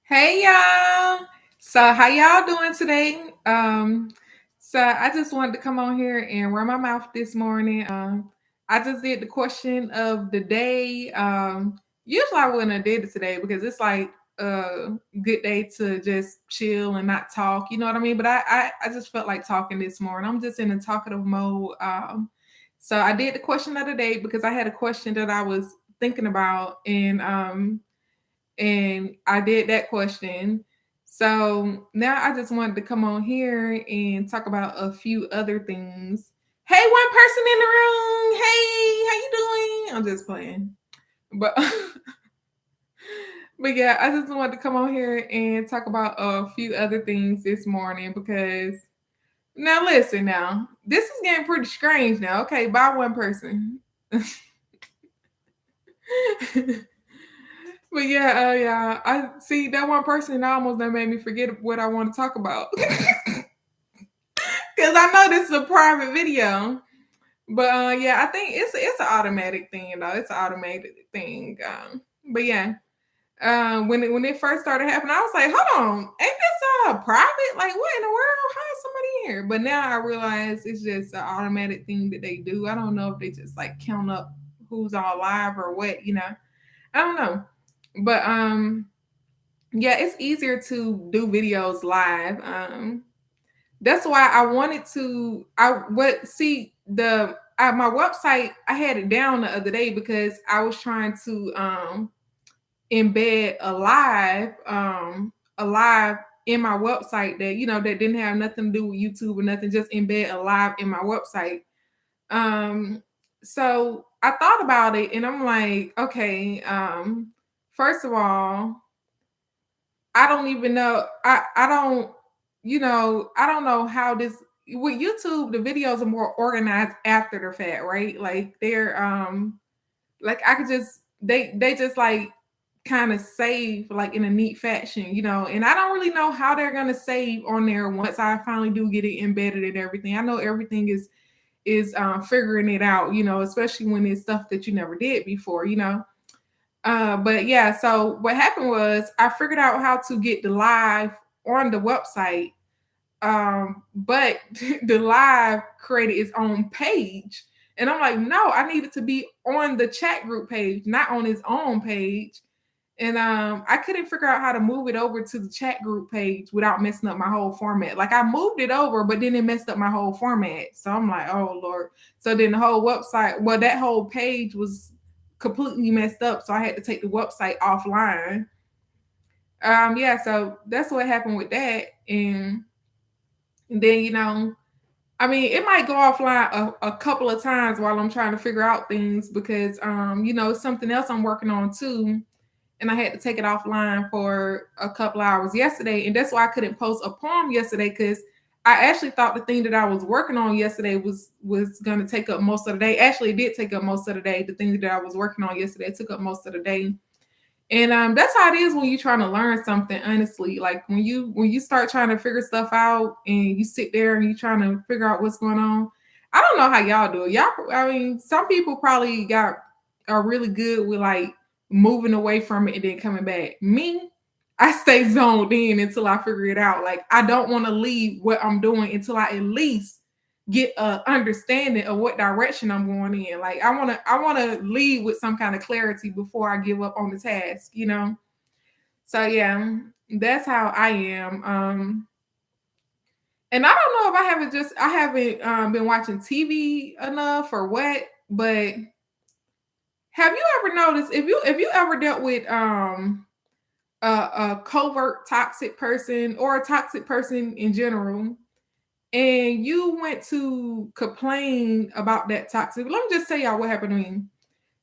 Hey y'all. So how y'all doing today? So I just wanted to come on here and run my mouth this morning. I just did the question of the day. Usually I wouldn't have did it today because it's like a good day to just chill and not talk. You know what I mean? But I just felt like talking this morning. I'm just in a talkative mode. So I did the question of the day because I had a question that I was thinking about and I did that question. So now I just wanted to come on here and talk about a few other things. Hey, one person in the room. Hey, how you doing? I'm just playing. But but yeah, I just wanted to come on here and talk about a few other things this morning because now listen now. This is getting pretty strange now. Okay, by one person. But yeah, I see that one person almost that made me forget what I want to talk about. Because I know this is a private video. But yeah, I think it's an automatic thing though. It's an automated thing. But yeah, when it first started happening, I was like, hold on, ain't this private? Like, what in the world? How is somebody here? But now I realize it's just an automatic thing that they do. I don't know if they just like count up who's all live or what. I don't know. But yeah, it's easier to do videos live. That's why I wanted to. I what see the my website. I had it down the other day because I was trying to embed a live in my website that that didn't have nothing to do with YouTube or nothing. Just embed a live in my website. Um, so I thought about it, and I'm like, okay. First of all, I don't even know. I don't, I don't know how this with YouTube, the videos are more organized after the fact, right? Like they're like I could just they just like kind of save like in a neat fashion, and I don't really know how they're gonna save on there once I finally do get it embedded and everything. I know everything is figuring it out, especially when it's stuff that you never did before. But yeah, so what happened was I figured out how to get the live on the website. But the live created its own page. And I'm like, no, I need it to be on the chat group page, not on its own page. And I couldn't figure out how to move it over to the chat group page without messing up my whole format. Like I moved it over, but then it messed up my whole format. So I'm like, oh Lord. So then the whole website, well, that whole page was completely messed up. So I had to take the website offline. Yeah, so that's what happened with that. And then, I mean, it might go offline a couple of times while I'm trying to figure out things because it's something else I'm working on too, and I had to take it offline for a couple hours yesterday, and that's why I couldn't post a poem yesterday because I actually thought the thing that I was working on yesterday was going to take up most of the day. Actually, it did take up most of the day. The thing that I was working on yesterday took up most of the day. And that's how it is when you're trying to learn something, honestly. Like when you start trying to figure stuff out and you sit there and you're trying to figure out what's going on. I don't know how y'all do it. I mean, some people probably are really good with like moving away from it and then coming back. Me, I stay zoned in until I figure it out. Like I don't want to leave what I'm doing until I at least get a understanding of what direction I'm going in. Like I wanna leave with some kind of clarity before I give up on the task. So yeah, that's how I am. And I don't know if I haven't been watching TV enough or what, but have you ever noticed if you ever dealt with a covert toxic person or a toxic person in general, and you went to complain about that toxic. Let me just tell y'all what happened to me.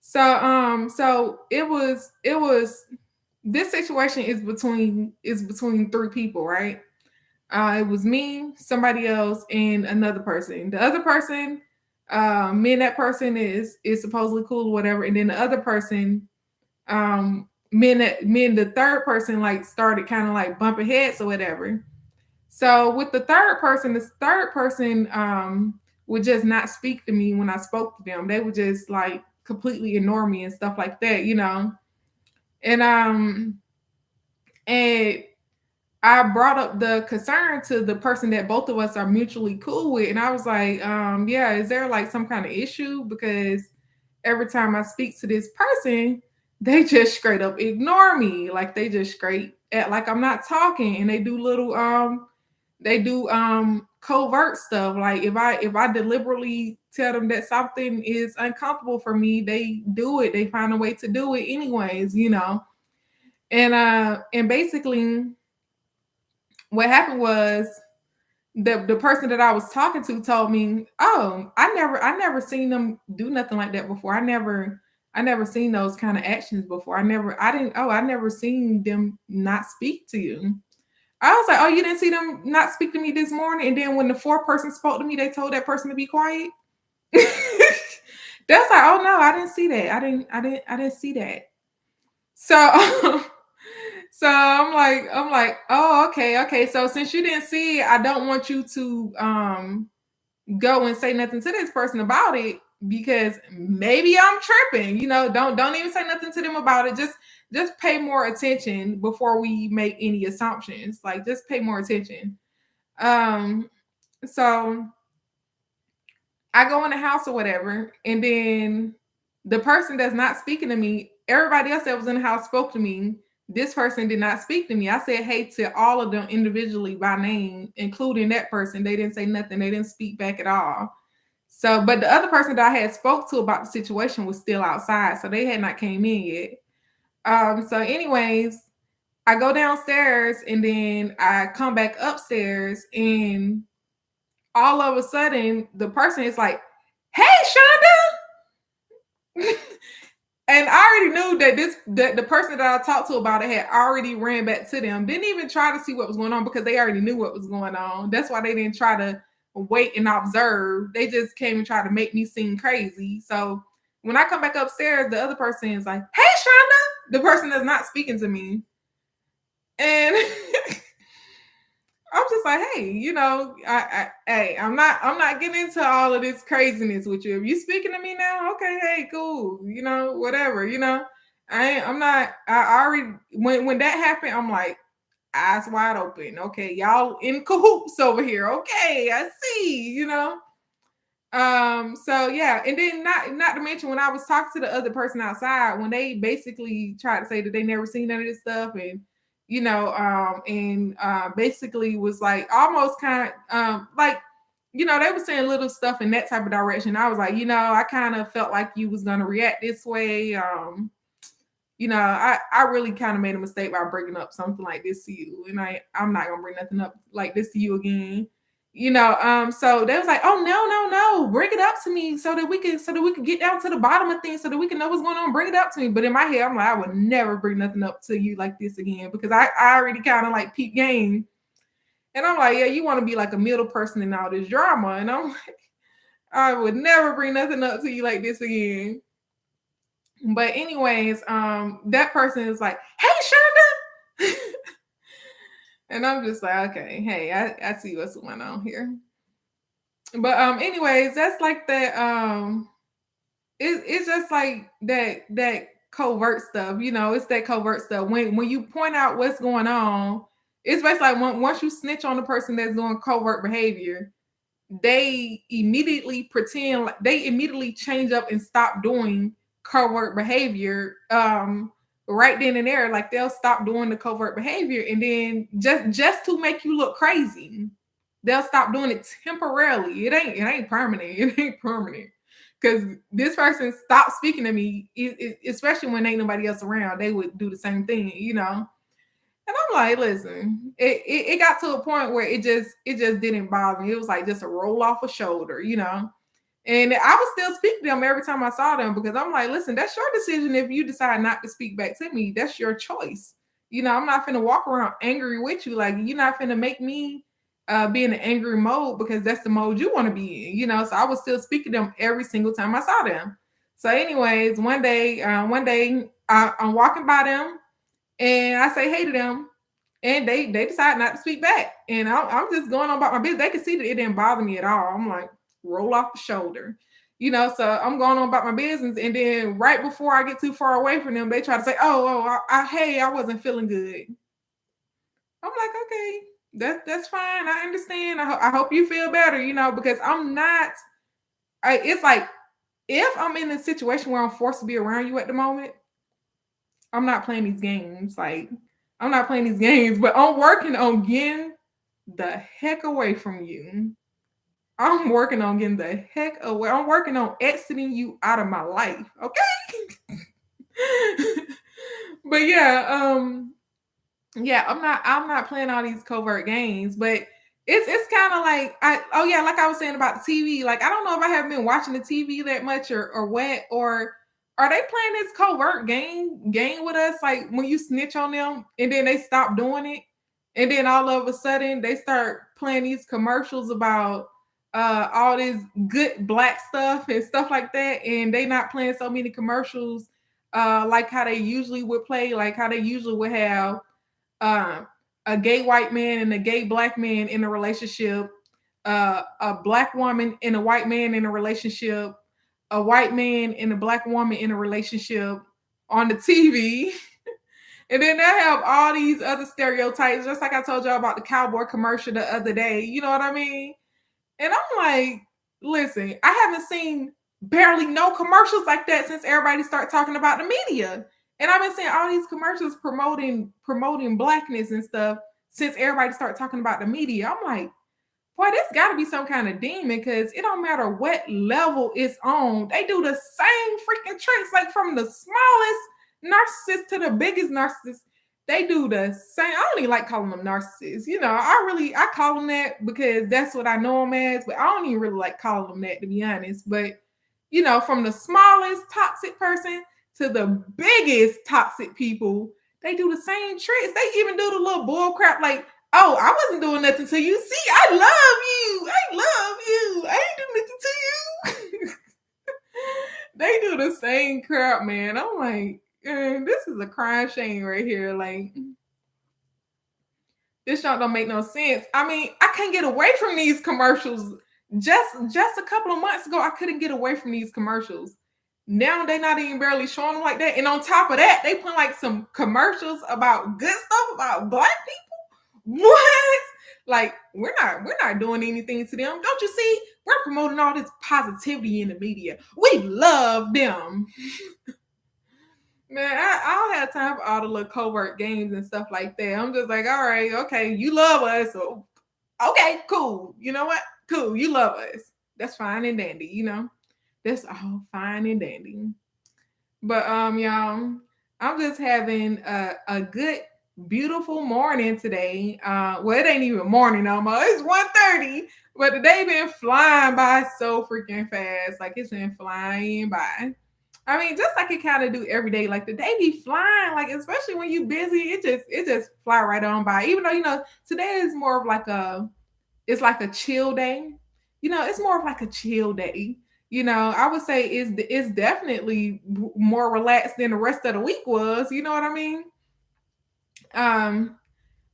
So it was this situation is between three people, right? It was me, somebody else, and another person. The other person, me and that person is supposedly cool or whatever, and then the other person, me and the third person like started kind of like bumping heads or whatever. So with the third person, this third person would just not speak to me when I spoke to them. They would just like completely ignore me and stuff like that. And And I brought up the concern to the person that both of us are mutually cool with. And I was like, yeah, is there like some kind of issue? Because every time I speak to this person, they just straight up ignore me. Like they just straight act like I'm not talking. And they do covert stuff. Like if I deliberately tell them that something is uncomfortable for me, they do it. They find a way to do it anyways. And basically what happened was the person that I was talking to told me, "Oh, I never seen them do nothing like that before. I never seen those kind of actions before. I never seen them not speak to you." I was like, "Oh, you didn't see them not speak to me this morning?" And then when the fourth person spoke to me, they told that person to be quiet. That's like, "Oh no, I didn't see that. I didn't see that." So so I'm like, oh, okay. So since you didn't see it, I don't want you to go and say nothing to this person about it because maybe I'm tripping. Don't even say nothing to them about it. Just pay more attention before we make any assumptions. Like just pay more attention. Um, so I go in the house or whatever, and then the person that's not speaking to me, everybody else that was in the house spoke to me. This person did not speak to me. I said hey to all of them individually by name, including that person. They didn't say nothing. They didn't speak back at all. So, but the other person that I had spoke to about the situation was still outside, so they had not came in yet. So anyways, I go downstairs and then I come back upstairs and all of a sudden the person is like, "Hey, Shonda." And I already knew that the person that I talked to about it had already ran back to them. Didn't even try to see what was going on because they already knew what was going on. That's why they didn't try to wait and observe. They just came and tried to make me seem crazy. So when I come back upstairs, the other person is like, "Hey, Shonda," the person that's not speaking to me. And I'm just like, hey, I'm not getting into all of this craziness with you. If you speaking to me now, okay, hey, cool, whatever, I'm not. I already when that happened, I'm like eyes wide open. Okay, y'all in cahoots over here. Okay, I see. So yeah, and then not to mention when I was talking to the other person outside, when they basically tried to say that they never seen none of this stuff, and basically was like almost kind of like they were saying little stuff in that type of direction. I was like, I kind of felt like you was gonna react this way. I really kind of made a mistake by bringing up something like this to you, and I'm not gonna bring nothing up like this to you again. So they was like, "Oh no, bring it up to me so that we can get down to the bottom of things so that we can know what's going on. Bring it up to me." But in my head, I'm like, I would never bring nothing up to you like this again because I already kind of like peep game. And I'm like, yeah, you want to be like a middle person in all this drama. And I'm like, I would never bring nothing up to you like this again. But anyways, that person is like, "Hey, Shonda." And I'm just like, okay, hey, I see what's going on here. But anyways, that's like that it's just like that covert stuff, it's that covert stuff. When you point out what's going on, it's basically like once you snitch on the person that's doing covert behavior, they immediately change up and stop doing covert behavior right then and there. Like they'll stop doing the covert behavior and then just to make you look crazy, they'll stop doing it temporarily. It ain't permanent. It ain't permanent. Because this person stopped speaking to me, especially when ain't nobody else around, they would do the same thing. And I'm like, listen, it got to a point where it just didn't bother me. It was like just a roll off a shoulder. And I would still speak to them every time I saw them because I'm like, listen, that's your decision. If you decide not to speak back to me, that's your choice. I'm not finna walk around angry with you. Like you're not finna make me be in an angry mode because that's the mode you want to be in. So I would still speak to them every single time I saw them. So, anyways, one day I'm walking by them and I say hey to them, and they decide not to speak back. And I'm just going on about my business. They can see that it didn't bother me at all. I'm like, roll off the shoulder. So I'm going on about my business. And then right before I get too far away from them, they try to say, hey, I wasn't feeling good. I'm like, okay, that's fine. I understand. I hope you feel better, because I'm not. It's like if I'm in a situation where I'm forced to be around you at the moment, I'm not playing these games. Like, I'm not playing these games, but I'm working on getting the heck away from you. I'm working on getting the heck away. I'm working on exiting you out of my life. Okay. But yeah, I'm not playing all these covert games, but it's kind of like like I was saying about the TV. Like, I don't know if I haven't been watching the TV that much or what, or are they playing this covert game with us? Like, when you snitch on them and then they stop doing it, and then all of a sudden they start playing these commercials about all this good black stuff and stuff like that, and they not playing so many commercials like how they usually would play, like how they usually would have uh, a gay white man and a gay black man in a relationship, a black woman and a white man in a relationship, a white man and a black woman in a relationship on the TV. And then they have all these other stereotypes, just like I told y'all about the cowboy commercial the other day. You know what I mean? And I'm like, listen, I haven't seen barely no commercials like that since everybody started talking about the media. And I've been seeing all these commercials promoting blackness and stuff since everybody started talking about the media. I'm like, boy, this got to be some kind of demon, because it don't matter what level it's on. They do the same freaking tricks, like from the smallest narcissist to the biggest narcissist. They do the same. I don't even like calling them narcissists. I call them that because that's what I know them as, but I don't even really like calling them that, to be honest. But from the smallest toxic person to the biggest toxic people, they do the same tricks. They even do the little bull crap like, oh, I wasn't doing nothing to you. See, I love you. I love you. I ain't doing nothing to you. They do the same crap, man. I'm like, this is a crime shame right here. Like, this shit don't make no sense. I mean, I can't get away from these commercials. Just a couple of months ago, I couldn't get away from these commercials. Now they not even barely showing them like that. And on top of that, they put like some commercials about good stuff about black people. What? Like, we're not doing anything to them. Don't you see? We're promoting all this positivity in the media. We love them. Man, I don't have time for all the little covert games and stuff like that. I'm just like, all right, okay, you love us. So, okay, cool. You know what? Cool. You love us. That's fine and dandy. That's all fine and dandy. But y'all, I'm just having a good, beautiful morning today. Well, it ain't even morning no more. It's 1:30, but the day been flying by so freaking fast. Like, it's been flying by. I mean, just like it kind of do every day. Like, the day be flying, like, especially when you busy, it just fly right on by. Even though, today is more of like it's like a chill day. It's more of like a chill day. I would say it's definitely more relaxed than the rest of the week was. You know what I mean? Um,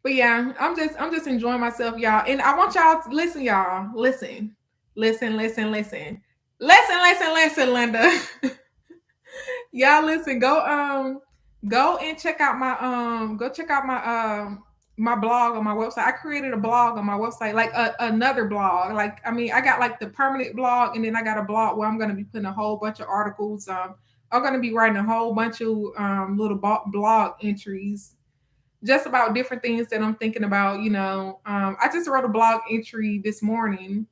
but yeah, I'm just enjoying myself, y'all. And I want y'all to listen, y'all. Listen, Linda. Y'all listen, go and check out my blog on my website. I created a blog on my website, like another blog. Like, I mean, I got like the permanent blog, and then I got a blog where I'm going to be putting a whole bunch of articles. I'm going to be writing a whole bunch of little blog entries just about different things that I'm thinking about. I just wrote a blog entry this morning.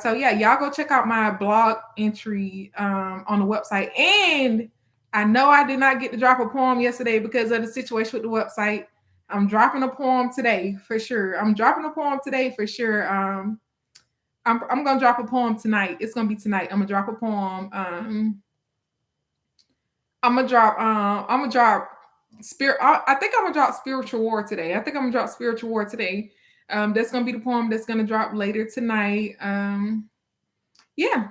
So yeah, y'all go check out my blog entry on the website. And I know I did not get to drop a poem yesterday because of the situation with the website. I'm dropping a poem today for sure. I'm gonna drop a poem tonight. It's gonna be tonight. I'm gonna drop a poem. I'm gonna drop spirit. I think I'm gonna drop spiritual war today. That's gonna be the poem that's gonna drop later tonight. Yeah.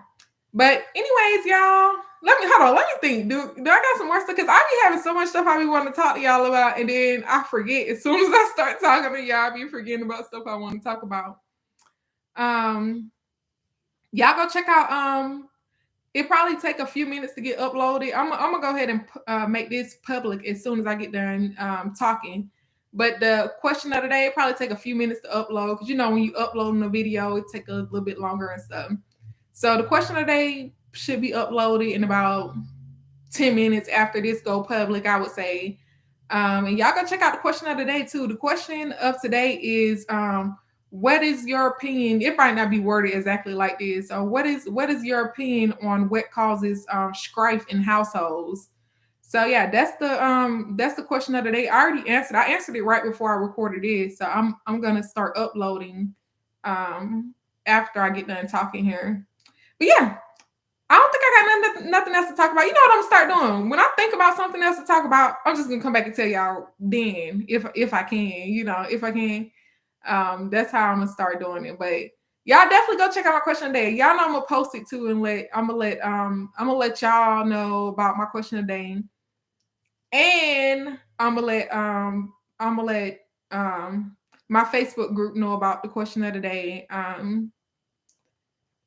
But anyways, y'all, let me hold on. Let me think. Do I got some more stuff? Because I be having so much stuff I be wanting to talk to y'all about, and then I forget as soon as I start talking to y'all. I be forgetting about stuff I want to talk about. Y'all go check out. It probably take a few minutes to get uploaded. I'm gonna go ahead and make this public as soon as I get done talking. But the question of the day probably take a few minutes to upload because when you upload a video, it take a little bit longer and stuff. So the question of the day should be uploaded in about 10 minutes after this go public, I would say. And y'all go check out the question of the day too. The question of today is what is your opinion? It might not be worded exactly like this. So what is your opinion on what causes strife in households? So yeah, that's the question of the day. I already answered. I answered it right before I recorded this. So I'm gonna start uploading after I get done talking here. But yeah, I don't think I got nothing else to talk about. You know what I'm gonna start doing? When I think about something else to talk about, I'm just gonna come back and tell y'all then if I can, if I can. That's how I'm gonna start doing it. But y'all definitely go check out my question of the day. Y'all know I'm gonna post it too and I'm gonna let y'all know about my question of the day. And I'm gonna let my Facebook group know about the question of the day.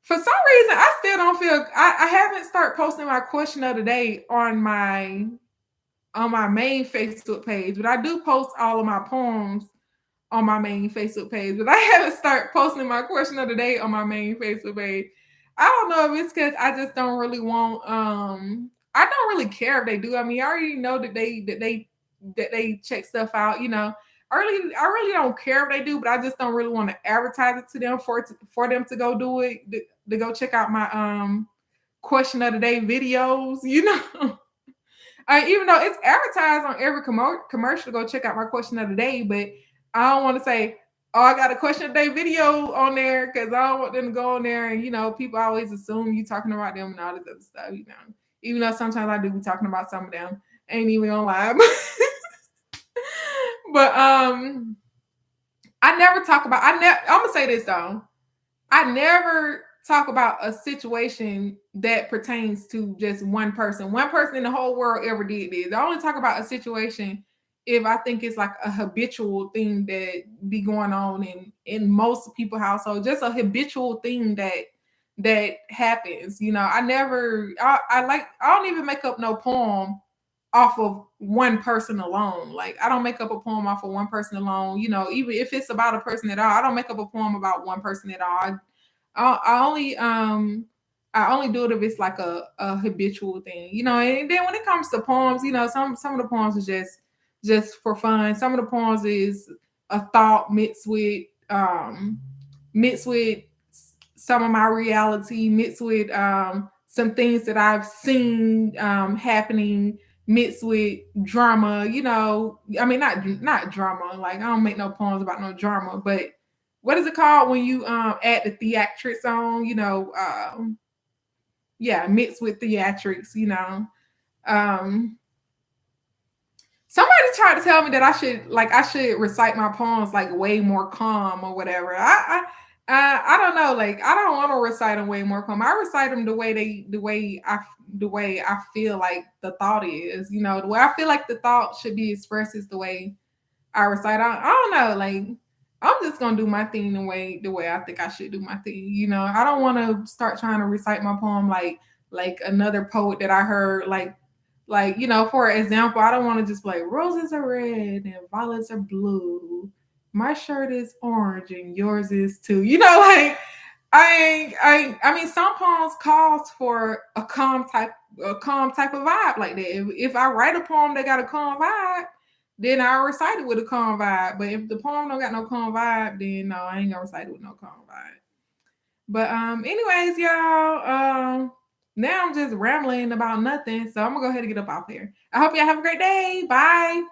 For some reason, I still don't feel I haven't started posting my question of the day on my main Facebook page, but I do post all of my poems on my main Facebook page, but I haven't started posting my question of the day on my main Facebook page. I don't know if it's because I just don't really want I don't really care if they do. I mean, I already know that they check stuff out, I really don't care if they do, but I just don't really want to advertise it to them for them to go do it, to go check out my question of the day videos, even though it's advertised on every commercial to go check out my question of the day, but I don't want to say, oh, I got a question of the day video on there because I don't want them to go on there and people always assume you talking about them and all this other stuff. Even though sometimes I do be talking about some of them. Ain't even gonna lie. But I never talk about I'm gonna say this though. I never talk about a situation that pertains to just one person. One person in the whole world ever did this. I only talk about a situation if I think it's like a habitual thing that be going on in most people household, just a habitual thing that happens. I don't even make up no poem off of one person alone. Like I don't make up a poem off of one person alone. Even if it's about a person at all, I don't make up a poem about one person at all. I only do it if it's like a habitual thing. And then when it comes to poems, some of the poems is just for fun. Some of the poems is a thought mixed with some of my reality, mixed with some things that I've seen happening, mixed with drama. I mean not drama. Like I don't make no poems about no drama, but what is it called when you add the theatrics on? Yeah, mixed with theatrics. Somebody tried to tell me that I should recite my poems like way more calm or whatever. I don't know. Like I don't want to recite them way more calm. I recite them the way I feel like the thought is. The way I feel like the thought should be expressed is the way I recite. I don't know. Like I'm just gonna do my thing the way I think I should do my thing. I don't want to start trying to recite my poem like another poet that I heard for example, I don't want to just play roses are red and violets are blue. My shirt is orange and yours is too. Like I mean some poems calls for a calm type of vibe like that. If I write a poem that got a calm vibe, then I recite it with a calm vibe. But if the poem don't got no calm vibe, then no, I ain't gonna recite it with no calm vibe. But anyways, y'all, now I'm just rambling about nothing. So I'm gonna go ahead and get up out there. I hope y'all have a great day. Bye.